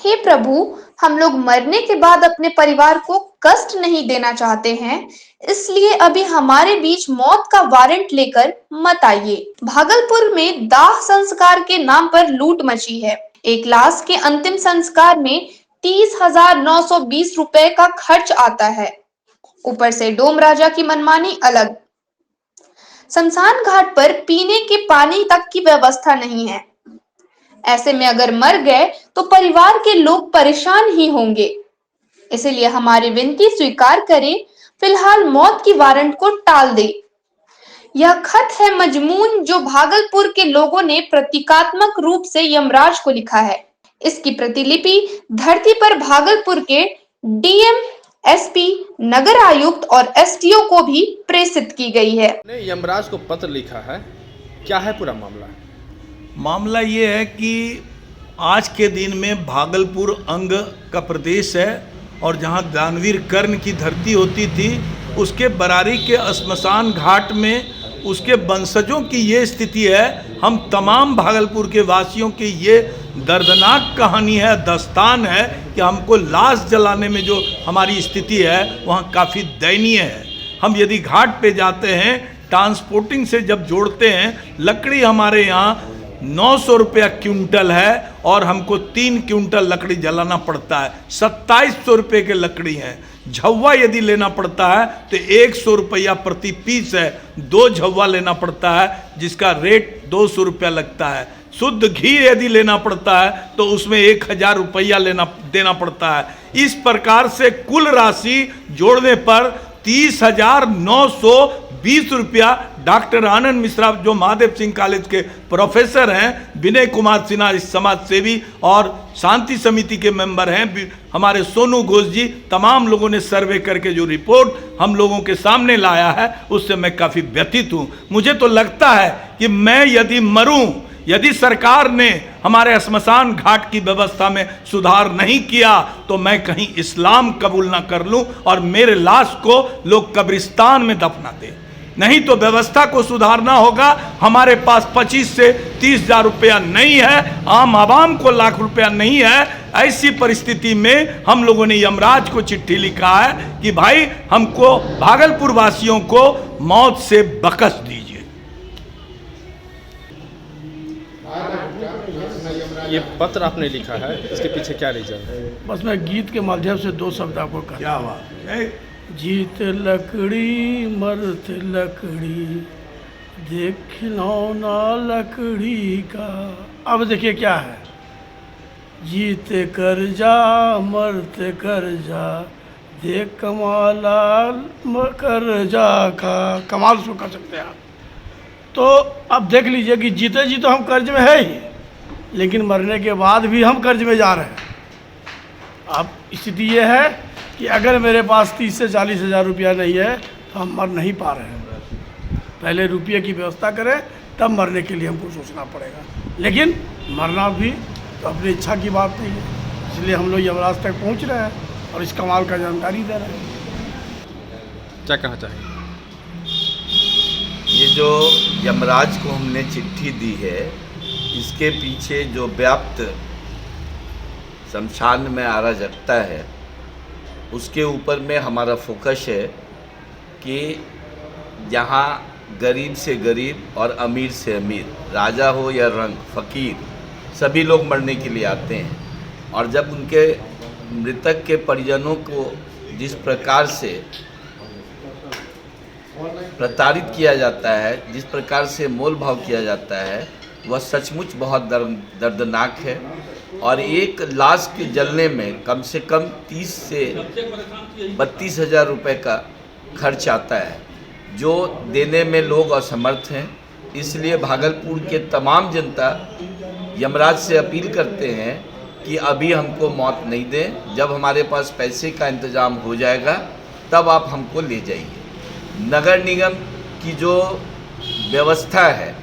हे प्रभु, हम लोग मरने के बाद अपने परिवार को कष्ट नहीं देना चाहते हैं, इसलिए अभी हमारे बीच मौत का वारंट लेकर मत आइए। भागलपुर में दाह संस्कार के नाम पर लूट मची है। एक लाश के अंतिम संस्कार में 30,920 रुपए का खर्च आता है। ऊपर से डोम राजा की मनमानी अलग। शमशान घाट पर पीने के पानी तक की व्यवस्था नहीं है। ऐसे में अगर मर गए तो परिवार के लोग परेशान ही होंगे। इसलिए हमारी विनती स्वीकार करें, फिलहाल मौत की वारंट को टाल दे। यह खत है मजमून जो भागलपुर के लोगों ने प्रतीकात्मक रूप से यमराज को लिखा है। इसकी प्रतिलिपि धरती पर भागलपुर के डीएम, एसपी, नगर आयुक्त और एसडीओ को भी प्रेषित की गई है। ने यमराज को पत्र लिखा है, क्या है पूरा मामला? मामला ये है कि आज के दिन में भागलपुर अंग का प्रदेश है और जहाँ दानवीर कर्ण की धरती होती थी, उसके बरारी के श्मशान घाट में उसके वंशजों की ये स्थिति है। हम तमाम भागलपुर के वासियों की ये दर्दनाक कहानी है, दस्तान है कि हमको लाश जलाने में जो हमारी स्थिति है वहाँ काफ़ी दयनीय है। हम यदि घाट पे जाते हैं, ट्रांसपोर्टिंग से जब जोड़ते हैं, लकड़ी हमारे यहाँ 900 रुपया क्विंटल है और हमको 3 क्विंटल लकड़ी जलाना पड़ता है। 2700 रुपये के लकड़ी हैं। झव्वा यदि लेना पड़ता है तो 100 रुपया प्रति पीस है। 2 झव्वा लेना पड़ता है जिसका रेट 200 रुपया लगता है। शुद्ध घी यदि लेना पड़ता है तो उसमें 1000 रुपया देना पड़ता है। इस प्रकार से कुल राशि जोड़ने पर 30,920 रुपया डॉक्टर आनंद मिश्रा जो महादेव सिंह कॉलेज के प्रोफेसर हैं, विनय कुमार सिन्हा समाज सेवी और शांति समिति के मेंबर हैं, हमारे सोनू घोष जी, तमाम लोगों ने सर्वे करके जो रिपोर्ट हम लोगों के सामने लाया है उससे मैं काफ़ी व्यथित हूँ। मुझे तो लगता है कि मैं यदि मरूँ, यदि सरकार ने हमारे श्मशान घाट की व्यवस्था में सुधार नहीं किया तो मैं कहीं इस्लाम कबूल ना कर लूं और मेरे लाश को लोग कब्रिस्तान में दफना दें। नहीं तो व्यवस्था को सुधारना होगा। हमारे पास 25 से 30,000 रुपया नहीं है, आम आवाम को लाख रुपया नहीं है। ऐसी परिस्थिति में हम लोगों ने यमराज को चिट्ठी लिखा है कि भाई हमको भागलपुर वासियों को मौत से बख्श दीजिए। ये पत्र आपने लिखा है, इसके पीछे क्या रीजन है? बस मैं गीत के माध्यम से 2 शब्द आपको कहता क्या बात है? जीत लकड़ी मरत लकड़ी देखना लकड़ी का। अब देखिए क्या है, जीत कर जा मरत कर जा देख कमाला कर जा का। कमाल उसको कर सकते हैं आप। तो अब देख लीजिए कि जीते जी तो हम कर्ज में है ही, लेकिन मरने के बाद भी हम कर्ज में जा रहे हैं। अब स्थिति ये है कि अगर मेरे पास 30 से 40 हज़ार रुपया नहीं है तो हम मर नहीं पा रहे हैं। पहले रुपये की व्यवस्था करें, तब मरने के लिए हमको सोचना पड़ेगा। लेकिन मरना भी तो अपनी इच्छा की बात नहीं है, इसलिए हम लोग यमराज तक पहुंच रहे हैं और इस कमाल का जानकारी दे रहे हैं। क्या कहना चाहिए? ये जो यमराज को हमने चिट्ठी दी है, इसके पीछे जो व्याप्त शमशान में अराजकता है उसके ऊपर में हमारा फोकस है कि जहाँ गरीब से गरीब और अमीर से अमीर, राजा हो या रंग, फ़कीर, सभी लोग मरने के लिए आते हैं। और जब उनके मृतक के परिजनों को जिस प्रकार से प्रताड़ित किया जाता है, जिस प्रकार से मोल भाव किया जाता है, वह सचमुच बहुत दर्दनाक है। और एक लाश के जलने में कम से कम 30 से 32 हज़ार रुपये का खर्च आता है, जो देने में लोग असमर्थ हैं। इसलिए भागलपुर के तमाम जनता यमराज से अपील करते हैं कि अभी हमको मौत नहीं दें, जब हमारे पास पैसे का इंतज़ाम हो जाएगा तब आप हमको ले जाइए। नगर निगम की जो व्यवस्था है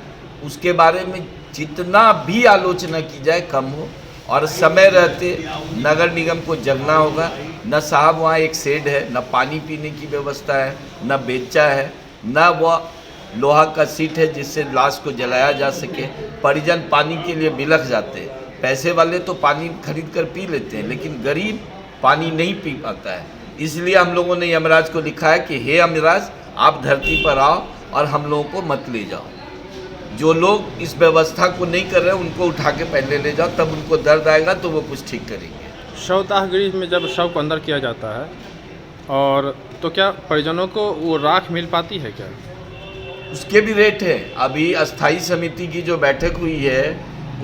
उसके बारे में जितना भी आलोचना की जाए कम हो, और समय रहते नगर निगम को जगना होगा। न साहब वहाँ एक शेड है, न पानी पीने की व्यवस्था है, न बेचा है, न वह लोहा का सीट है जिससे लाश को जलाया जा सके। परिजन पानी के लिए बिलख जाते हैं। पैसे वाले तो पानी खरीद कर पी लेते हैं, लेकिन गरीब पानी नहीं पी पाता है। इसलिए हम लोगों ने यमराज को लिखा है कि हे यमराज, आप धरती पर आओ और हम लोगों को मत ले जाओ। जो लोग इस व्यवस्था को नहीं कर रहे हैं उनको उठा के पहले ले जाओ, तब उनको दर्द आएगा तो वो कुछ ठीक करेंगे। शवदाह गृह में जब शव को अंदर किया जाता है और तो क्या परिजनों को वो राख मिल पाती है क्या? उसके भी रेट है। अभी अस्थाई समिति की जो बैठक हुई है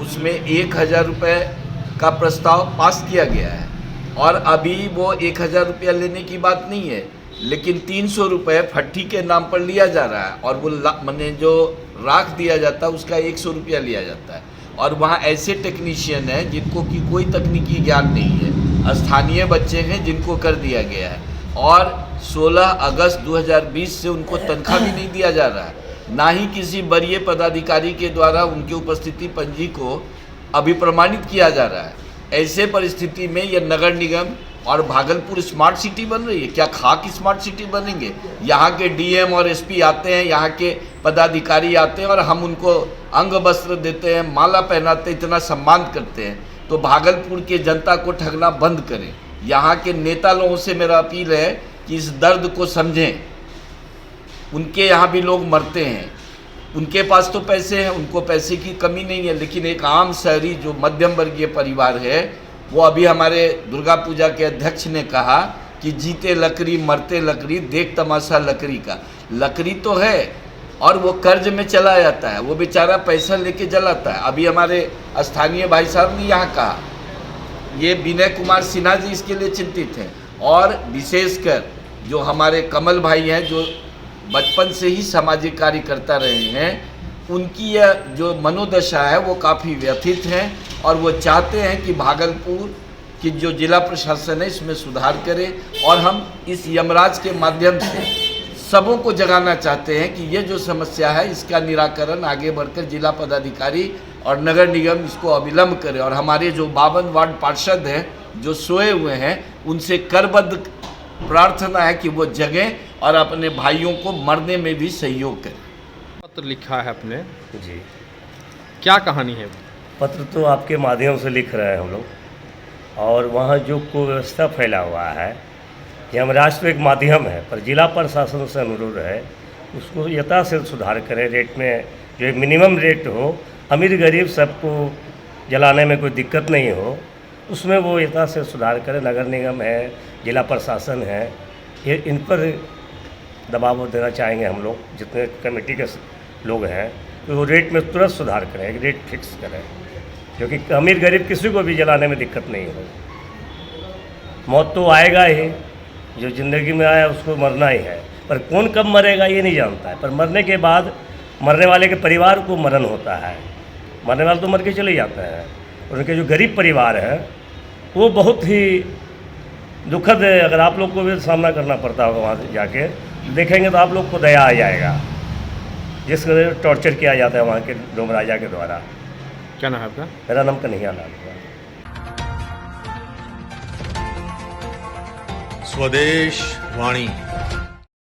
उसमें 1000 रुपये का प्रस्ताव पास किया गया है और अभी वो 1000 रुपया लेने की बात नहीं है, लेकिन 300 रुपये फट्टी के नाम पर लिया जा रहा है और वो मैंने जो राख दिया जाता है उसका 100 रुपया लिया जाता है। और वहाँ ऐसे टेक्नीशियन हैं जिनको कि कोई तकनीकी ज्ञान नहीं है, स्थानीय बच्चे हैं जिनको कर दिया गया है और 16 अगस्त 2020 से उनको तनख्वाह भी नहीं दिया जा रहा है, ना ही किसी वरीय पदाधिकारी के द्वारा उनकी उपस्थिति पंजी को अभी प्रमाणित किया जा रहा है। ऐसे परिस्थिति में यह नगर निगम और भागलपुर स्मार्ट सिटी बन रही है। क्या खाक स्मार्ट सिटी बनेंगे? यहाँ के डीएम और एसपी आते हैं, यहाँ के पदाधिकारी आते हैं और हम उनको अंग वस्त्र देते हैं, माला पहनाते हैं, इतना सम्मान करते हैं। तो भागलपुर के जनता को ठगना बंद करें। यहाँ के नेता लोगों से मेरा अपील है कि इस दर्द को समझें। उनके यहाँ भी लोग मरते हैं, उनके पास तो पैसे हैं, उनको पैसे की कमी नहीं है, लेकिन एक आम शहरी जो मध्यम वर्गीय परिवार है, वो अभी हमारे दुर्गा पूजा के अध्यक्ष ने कहा कि जीते लकड़ी मरते लकड़ी, देख तमाशा लकड़ी का। लकड़ी तो है और वो कर्ज में चला जाता है, वो बेचारा पैसा लेके जलाता है। अभी हमारे स्थानीय भाई साहब ने यहाँ कहा, ये विनय कुमार सिन्हा जी इसके लिए चिंतित हैं और विशेषकर जो हमारे कमल भाई हैं जो बचपन से ही सामाजिक कार्य करता रहे हैं, उनकी यह जो मनोदशा है वो काफ़ी व्यथित है और वो चाहते हैं कि भागलपुर की जो जिला प्रशासन है इसमें सुधार करे। और हम इस यमराज के माध्यम से सबों को जगाना चाहते हैं कि ये जो समस्या है इसका निराकरण आगे बढ़कर जिला पदाधिकारी और नगर निगम इसको अविलंब करे। और हमारे जो 52 वार्ड पार्षद हैं जो सोए हुए हैं, उनसे करबद्ध प्रार्थना है कि वो जगें और अपने भाइयों को मरने में भी सहयोग करें। पत्र लिखा है आपने, जी, क्या कहानी है? पत्र तो आपके माध्यम से लिख रहे हैं हम लोग। और वहाँ जो कुव्यवस्था फैला हुआ है, यमराज तो एक माध्यम है, पर जिला प्रशासन से अनुरोध है उसको यथाशीघ्र सुधार करें। रेट में जो एक मिनिमम रेट हो, अमीर गरीब सबको जलाने में कोई दिक्कत नहीं हो, उसमें वो यथाशीघ्र सुधार करें। नगर निगम है, जिला प्रशासन है, ये इन पर दबाव देना चाहेंगे हम लोग, जितने कमेटी के लोग हैं, तो वो रेट में तुरंत सुधार करें, एक रेट फिक्स करें, क्योंकि अमीर गरीब किसी को भी जलाने में दिक्कत नहीं हो। मौत तो आएगा ही, जो ज़िंदगी में आया उसको मरना ही है, पर कौन कब मरेगा ये नहीं जानता है। पर मरने के बाद मरने वाले के परिवार को मरण होता है, मरने वाले तो मर के चले जाते हैं। उनके जो गरीब परिवार है वो बहुत ही दुखद है। अगर आप लोग को भी सामना करना पड़ता होगा, वहाँ से जाके देखेंगे तो आप लोग को दया आ जाएगा, जिस टॉर्चर किया जाता है वहाँ के डोम राजा के द्वारा। क्या नाम है आपका? मेरा नाम कन्हैया लाल है। स्वदेश वाणी।